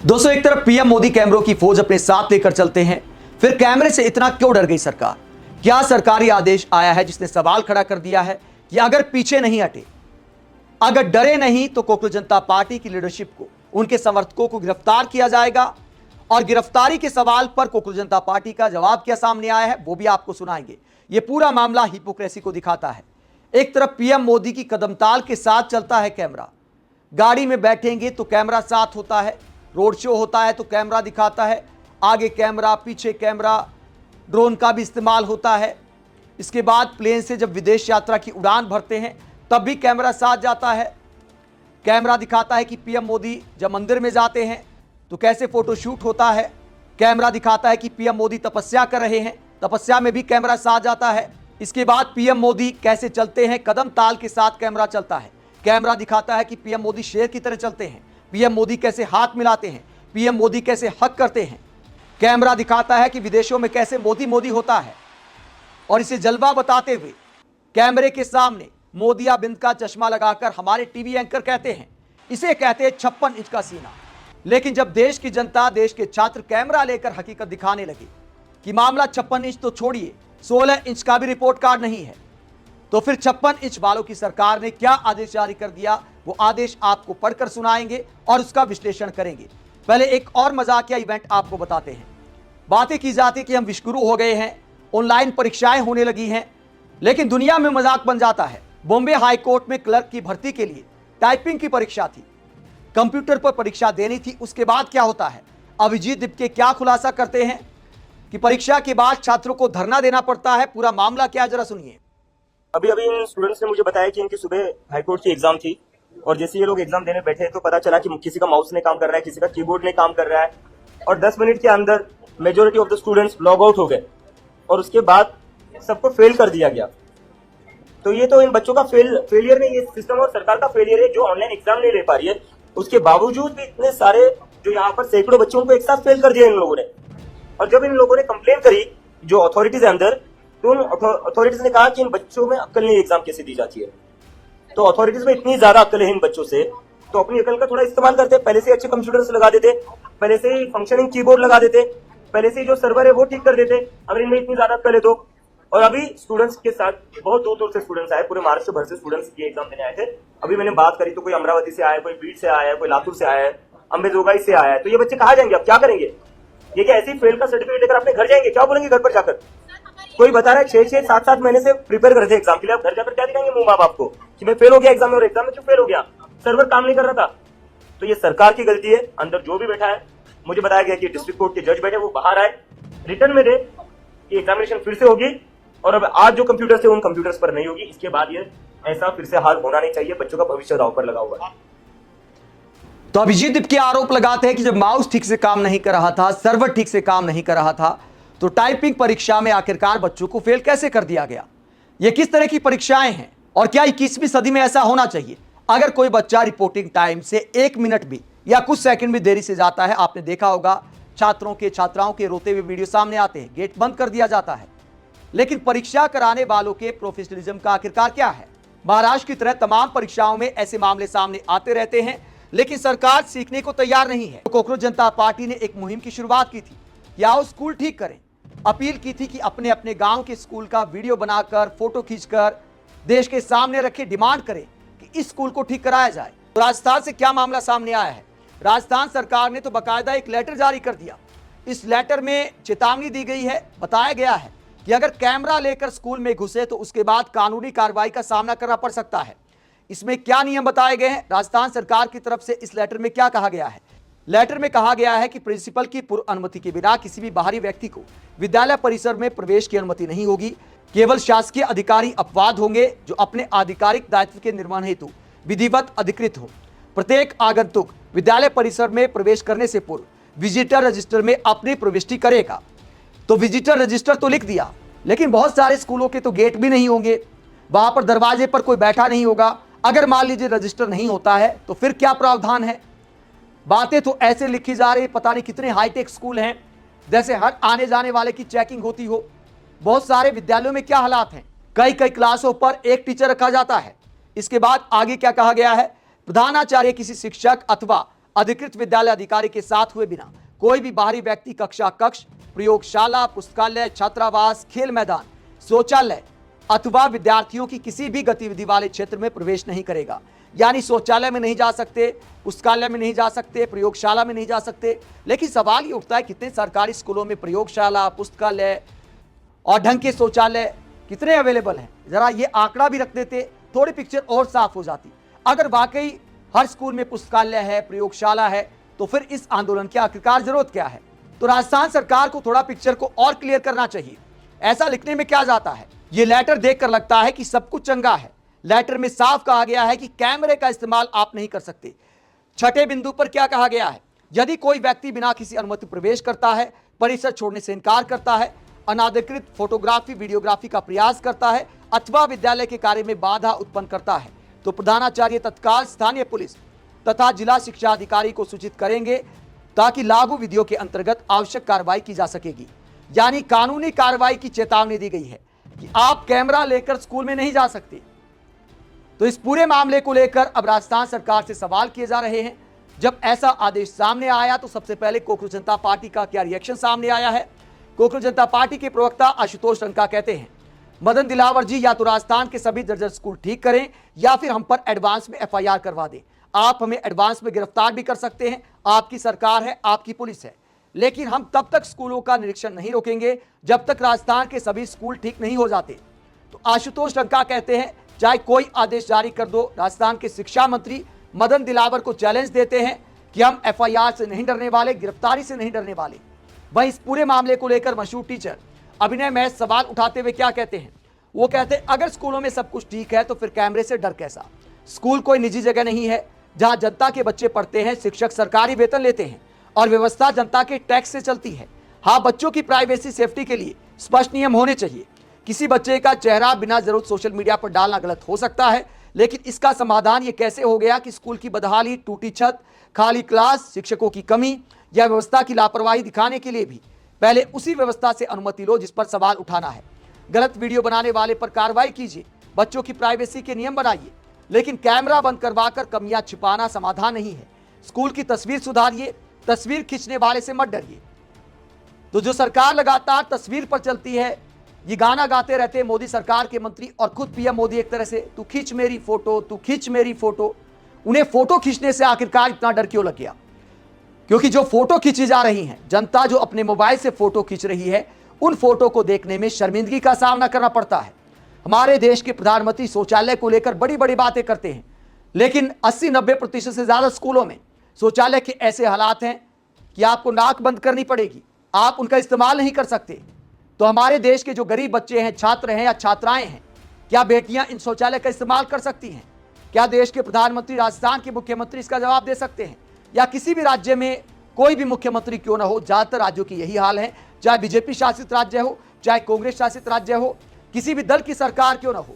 दोस्तों, एक तरफ पीएम मोदी कैमरों की फौज अपने साथ लेकर चलते हैं, फिर कैमरे से इतना क्यों डर गई सरकार? क्या सरकारी आदेश आया है जिसने सवाल खड़ा कर दिया है कि अगर पीछे नहीं हटे, अगर डरे नहीं तो कोकरोच जनता पार्टी की लीडरशिप को, उनके समर्थकों को गिरफ्तार किया जाएगा। और गिरफ्तारी के सवाल पर कोकरोच जनता पार्टी का जवाब क्या सामने आया है वो भी आपको सुनाएंगे। यह पूरा मामला हिपोक्रेसी को दिखाता है। एक तरफ पीएम मोदी की कदमताल के साथ चलता है कैमरा, गाड़ी में बैठेंगे तो कैमरा साथ होता है, रोड शो होता है तो कैमरा दिखाता है, आगे कैमरा पीछे कैमरा, ड्रोन का भी इस्तेमाल होता है। इसके बाद प्लेन से जब विदेश यात्रा की उड़ान भरते हैं तब भी कैमरा साथ जाता है। कैमरा दिखाता है कि पीएम मोदी जब मंदिर में जाते हैं तो कैसे फोटोशूट होता है। कैमरा दिखाता है कि पीएम मोदी तपस्या कर रहे हैं, तपस्या में भी कैमरा साथ जाता है। इसके बाद पीएम मोदी कैसे चलते हैं, कदम ताल के साथ कैमरा चलता है। कैमरा दिखाता है कि पीएम मोदी शेर की तरह चलते हैं, पीएम मोदी कैसे हाथ मिलाते हैं, पीएम मोदी कैसे हक करते हैं। कैमरा दिखाता है कि विदेशों में कैसे मोदी मोदी होता है। और इसे जलवा बताते हुए कैमरे के सामने मोदिया बिंद का चश्मा लगाकर हमारे टीवी एंकर कहते हैं, इसे कहते हैं 56 इंच का सीना। लेकिन जब देश की जनता, देश के छात्र कैमरा लेकर हकीकत दिखाने लगे कि मामला 56 इंच तो छोड़िए, 16 इंच का भी रिपोर्ट कार्ड नहीं है, तो फिर 56 इंच वालों की सरकार ने क्या आदेश जारी कर दिया, वो आदेश आपको पढ़कर सुनाएंगे और उसका विश्लेषण करेंगे। पहले एक और मजाकिया इवेंट आपको बताते हैं। बातें की जाती कि हम विश्वगुरु हो गए हैं, ऑनलाइन परीक्षाएं होने लगी हैं, लेकिन दुनिया में मजाक बन जाता है। बॉम्बे हाई कोर्ट में क्लर्क की भर्ती के लिए टाइपिंग की परीक्षा थी, कंप्यूटर पर परीक्षा देनी थी। उसके बाद क्या होता है, अभिजीत दिपके क्या खुलासा करते हैं कि परीक्षा के बाद छात्रों को धरना देना पड़ता है। पूरा मामला क्या, जरा सुनिए। अभी इन स्टूडेंट्स ने मुझे बताया कि इनकी सुबह हाईकोर्ट की एग्जाम थी और जैसे ये लोग एग्जाम देने बैठे तो पता चला कि किसी का माउस ने काम कर रहा है, किसी का कीबोर्ड ने काम कर रहा है, और 10 मिनट के अंदर majority of the students log out हो गए और उसके बाद सबको फेल कर दिया गया। तो ये तो इन बच्चों का फेलियर नहीं, ये सिस्टम और सरकार का फेलियर है जो ऑनलाइन एग्जाम नहीं ले पा रही है। उसके बावजूद भी इतने सारे जो यहाँ पर सैकड़ों बच्चों को एक साथ फेल कर दिया इन लोगों ने। और जब इन लोगों ने कंप्लेन करी जो अथॉरिटीज है अंदर, तो अथॉरिटीज ने कहा कि इन बच्चों में अक्ल नहीं, एग्जाम कैसे दी जाती है। तो अथॉरिटीज में इतनी ज्यादा अक्ल है इन बच्चों से, तो अपनी अक्ल का थोड़ा इस्तेमाल करते, पहले से अच्छे कंप्यूटर्स लगा देते, पहले से ही फंक्शनिंग कीबोर्ड लगा देते, पहले से ही जो सर्वर है वो ठीक कर देते। अगर इनमें इतनी ज्यादा अक्ल है तो। और अभी स्टूडेंट्स के साथ बहुत दूर दूर से स्टूडेंट्स आए, पूरे महाराष्ट्र भर से स्टूडेंट्स ये एग्जाम देने आए थे। अभी मैंने बात करी तो कोई अमरावती से आया, कोई बीड से आया, कोई लातूर से आया है, अंबेजोगाई से आया है। तो ये बच्चे कहाँ जाएंगे, अब क्या करेंगे? ये क्या ऐसे ही फेल का सर्टिफिकेट लेकर अपने घर जाएंगे? क्या बोलेंगे घर पर जाकर? कोई बता रहा है 6-6, 7-7 महीने से प्रिपेयर कर रहे थे एग्जाम के लिए, अब घर जाकर क्या दिखाएंगे मुंह बाप को कि मैं फेल हो गया एग्जाम में, और एग्जाम में क्यों फेल हो गया? सर्वर काम नहीं कर रहा था। तो ये सरकार की गलती है। अंदर जो भी बैठा है, मुझे बताया गया कि डिस्ट्रिक्ट कोर्ट के जज बैठे, वो बाहर आए, रिटर्न में दे कि एग्जामिनेशन फिर से होगी, और अब आज जो कंप्यूटर थे उन कंप्यूटर्स पर नहीं होगी। इसके बाद ये ऐसा फिर से हाल होना नहीं चाहिए। बच्चों का भविष्य दांव पर लगा हुआ है। तो अभिजीत दिपके आरोप लगाते हैं कि जब माउस ठीक से काम नहीं कर रहा था, सर्वर ठीक से काम नहीं कर रहा था, तो टाइपिंग परीक्षा में आखिरकार बच्चों को फेल कैसे कर दिया गया? ये किस तरह की परीक्षाएं हैं और क्या 21वीं सदी में ऐसा होना चाहिए? अगर कोई बच्चा रिपोर्टिंग टाइम से 1 मिनट भी या कुछ सेकंड भी देरी से जाता है, आपने देखा होगा छात्रों के, छात्राओं के रोते हुए वीडियो सामने आते हैं, गेट बंद कर दिया जाता है। लेकिन परीक्षा कराने वालों के प्रोफेशनलिज्म का आखिरकार क्या है? महाराष्ट्र की तरह तमाम परीक्षाओं में ऐसे मामले सामने आते रहते हैं, लेकिन सरकार सीखने को तैयार नहीं है। कोकरोच जनता पार्टी ने एक मुहिम की शुरुआत की थी, या आओ स्कूल ठीक करें। अपील की थी कि अपने अपने गांव के स्कूल का वीडियो बनाकर, फोटो खींचकर देश के सामने रखे, डिमांड करें कि इस स्कूल को ठीक कराया जाए। तो राजस्थान से क्या मामला सामने आया है? राजस्थान सरकार ने तो बाकायदा एक लेटर जारी कर दिया। इस लेटर में चेतावनी दी गई है, बताया गया है कि अगर कैमरा लेकर स्कूल में घुसे तो उसके बाद कानूनी कार्रवाई का सामना करना पड़ सकता है। इसमें क्या नियम बताए गए हैं, राजस्थान सरकार की तरफ से इस लेटर में क्या कहा गया है? लेटर में कहा गया है कि प्रिंसिपल की पूर्व अनुमति के बिना किसी भी बाहरी व्यक्ति को विद्यालय परिसर में प्रवेश की अनुमति नहीं होगी। केवल शासकीय अधिकारी अपवाद होंगे जो अपने आधिकारिक दायित्व के निर्वहन हेतु विधिवत अधिकृत हो। प्रत्येक आगंतुक विद्यालय परिसर में प्रवेश करने से पूर्व विजिटर रजिस्टर में अपनी प्रविष्टि करेगा। तो विजिटर रजिस्टर तो लिख दिया, लेकिन बहुत सारे स्कूलों के तो गेट भी नहीं होंगे, वहां पर दरवाजे पर कोई बैठा नहीं होगा। अगर मान लीजिए रजिस्टर नहीं होता है तो फिर क्या प्रावधान है? बातें तो ऐसे लिखी जा रही, पता नहीं कितने हाईटेक स्कूल हैं, जैसे हर आने जाने वाले की चेकिंग होती हो। बहुत सारे विद्यालयों में क्या हालात हैं, कई कई क्लासों पर एक टीचर रखा जाता है। इसके बाद आगे क्या कहा गया है? प्रधानाचार्य किसी शिक्षक अथवा अधिकृत विद्यालय अधिकारी के साथ हुए बिना कोई भी बाहरी व्यक्ति कक्षा कक्ष, प्रयोगशाला, पुस्तकालय, छात्रावास, खेल मैदान, शौचालय अथवा विद्यार्थियों की किसी भी गतिविधि वाले क्षेत्र में प्रवेश नहीं करेगा। यानी शौचालय में नहीं जा सकते, पुस्तकालय में नहीं जा सकते, प्रयोगशाला में नहीं जा सकते। लेकिन सवाल ये उठता है, कितने सरकारी स्कूलों में प्रयोगशाला, पुस्तकालय और ढंग के शौचालय कितने अवेलेबल हैं? जरा ये आंकड़ा भी रख देते, थोड़ी पिक्चर और साफ हो जाती। अगर वाकई हर स्कूल में पुस्तकालय है, प्रयोगशाला है, तो फिर इस आंदोलन की आखिरकार जरूरत क्या है? तो राजस्थान सरकार को थोड़ा पिक्चर को और क्लियर करना चाहिए। ऐसा लिखने में क्या जाता है? ये लेटर देखकर लगता है कि सब कुछ चंगा है। लेटर में साफ कहा गया है कि कैमरे का इस्तेमाल आप नहीं कर सकते। छठे बिंदु पर क्या कहा गया है? यदि कोई व्यक्ति बिना किसी अनुमति प्रवेश करता है, परिसर छोड़ने से इनकार करता है, अनाधिकृत फोटोग्राफी, वीडियोग्राफी का प्रयास करता है अथवा विद्यालय के कार्य में बाधा उत्पन्न करता है, तो प्रधानाचार्य तत्काल स्थानीय पुलिस तथा जिला शिक्षा अधिकारी को सूचित करेंगे ताकि लागू विधियों के अंतर्गत आवश्यक कार्रवाई की जा सकेगी। यानी कानूनी कार्रवाई की चेतावनी दी गई है कि आप कैमरा लेकर स्कूल में नहीं जा सकते। तो इस पूरे मामले को लेकर अब राजस्थान सरकार से सवाल किए जा रहे हैं। जब ऐसा आदेश सामने आया तो सबसे पहले कोकरू जनता पार्टी का क्या रिएक्शन सामने आया है? कोकरू जनता पार्टी के प्रवक्ता आशुतोष रंका कहते हैं, मदन दिलावर जी, या तो राजस्थान के सभी दर्जन स्कूल ठीक करें या फिर हम पर एडवांस में एफआईआर करवा दें। आप हमें एडवांस में गिरफ्तार भी कर सकते हैं, आपकी सरकार है, आपकी पुलिस है, लेकिन हम तब तक स्कूलों का निरीक्षण नहीं रोकेंगे जब तक राजस्थान के सभी स्कूल ठीक नहीं हो जाते। तो आशुतोष रंका कहते हैं, चाहे कोई आदेश जारी कर दो, राजस्थान के शिक्षा मंत्री मदन दिलावर को चैलेंज देते हैं कि हम एफआईआर से नहीं डरने वाले, गिरफ्तारी से नहीं डरने वाले। वहीं इस पूरे मामले को लेकर मशहूर टीचर अभिनय महज सवाल उठाते हुए क्या कहते हैं? वो कहते हैं, अगर स्कूलों में सब कुछ ठीक है तो फिर कैमरे से डर कैसा? स्कूल कोई निजी जगह नहीं है जहां जनता के बच्चे पढ़ते हैं, शिक्षक सरकारी वेतन लेते हैं और व्यवस्था जनता के टैक्स से चलती है। हाँ, बच्चों की प्राइवेसी सेफ्टी के लिए स्पष्ट नियम होने चाहिए। किसी बच्चे का चेहरा बिना जरूरत सोशल मीडिया पर डालना गलत हो सकता है, लेकिन इसका समाधान ये कैसे हो गया कि स्कूल की बदहाली, टूटी छत, खाली क्लास, शिक्षकों की कमी या व्यवस्था की लापरवाही दिखाने के लिए भी पहले उसी व्यवस्था से अनुमति लो जिस पर सवाल उठाना है। गलत वीडियो बनाने वाले पर कार्रवाई कीजिए, बच्चों की प्राइवेसी के नियम बनाइए, लेकिन कैमरा बंद करवाकर कमियां छिपाना समाधान नहीं है। स्कूल की तस्वीर सुधारिए, तस्वीर खींचने वाले से मत डरिए। तो जो सरकार लगातार तस्वीर पर चलती है, ये गाना गाते रहते हैं मोदी सरकार के मंत्री और खुद पीएम मोदी एक तरह से, तू खींच मेरी फोटो, तू खींच मेरी फोटो। उन्हें फोटो खींचने से आखिरकार इतना डर क्यों लग गया? क्योंकि जो फोटो खींची जा रही हैं, जनता जो अपने मोबाइल से फोटो खींच रही है, उन फोटो को देखने में शर्मिंदगी का सामना करना पड़ता है। हमारे देश के प्रधानमंत्री शौचालय को लेकर बड़ी बड़ी बातें करते हैं, लेकिन 80-90% से ज्यादा स्कूलों में शौचालय के ऐसे हालात हैं कि आपको नाक बंद करनी पड़ेगी, आप उनका इस्तेमाल नहीं कर सकते। तो हमारे देश के जो गरीब बच्चे हैं, छात्र हैं या छात्राएं हैं, क्या बेटियां इन शौचालय का इस्तेमाल कर सकती हैं? क्या देश के प्रधानमंत्री, राजस्थान के मुख्यमंत्री इसका जवाब दे सकते हैं? या किसी भी राज्य में कोई भी मुख्यमंत्री क्यों ना हो, ज्यादातर राज्यों की यही हाल है, चाहे बीजेपी शासित राज्य हो, चाहे कांग्रेस शासित राज्य हो, किसी भी दल की सरकार क्यों ना हो,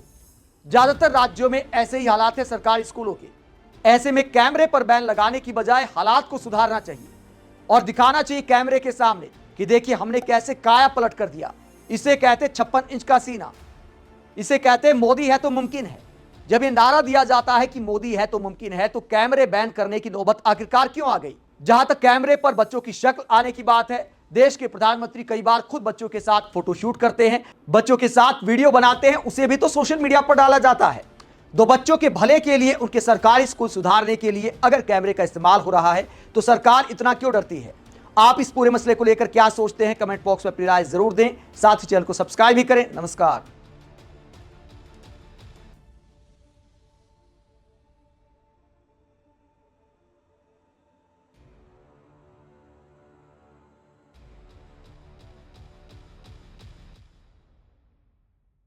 ज्यादातर राज्यों में ऐसे ही हालात है सरकारी स्कूलों के। ऐसे में कैमरे पर बैन लगाने की बजाय हालात को सुधारना चाहिए और दिखाना चाहिए कैमरे के सामने कि देखिए हमने कैसे काया पलट कर दिया। इसे कहते 56 इंच का सीना, इसे कहते मोदी है तो मुमकिन है। जब ये नारा दिया जाता है कि मोदी है तो मुमकिन है, तो कैमरे बैन करने की नौबत आखिरकार क्यों आ गई? जहां तक कैमरे पर बच्चों की शक्ल आने की बात है, देश के प्रधानमंत्री कई बार खुद बच्चों के साथ फोटोशूट करते हैं, बच्चों के साथ वीडियो बनाते हैं, उसे भी तो सोशल मीडिया पर डाला जाता है। तो बच्चों के भले के लिए, उनके सरकारी स्कूल सुधारने के लिए अगर कैमरे का इस्तेमाल हो रहा है तो सरकार इतना क्यों डरती है? आप इस पूरे मसले को लेकर क्या सोचते हैं? कमेंट बॉक्स में अपनी राय जरूर दें, साथ ही चैनल को सब्सक्राइब भी करें। नमस्कार।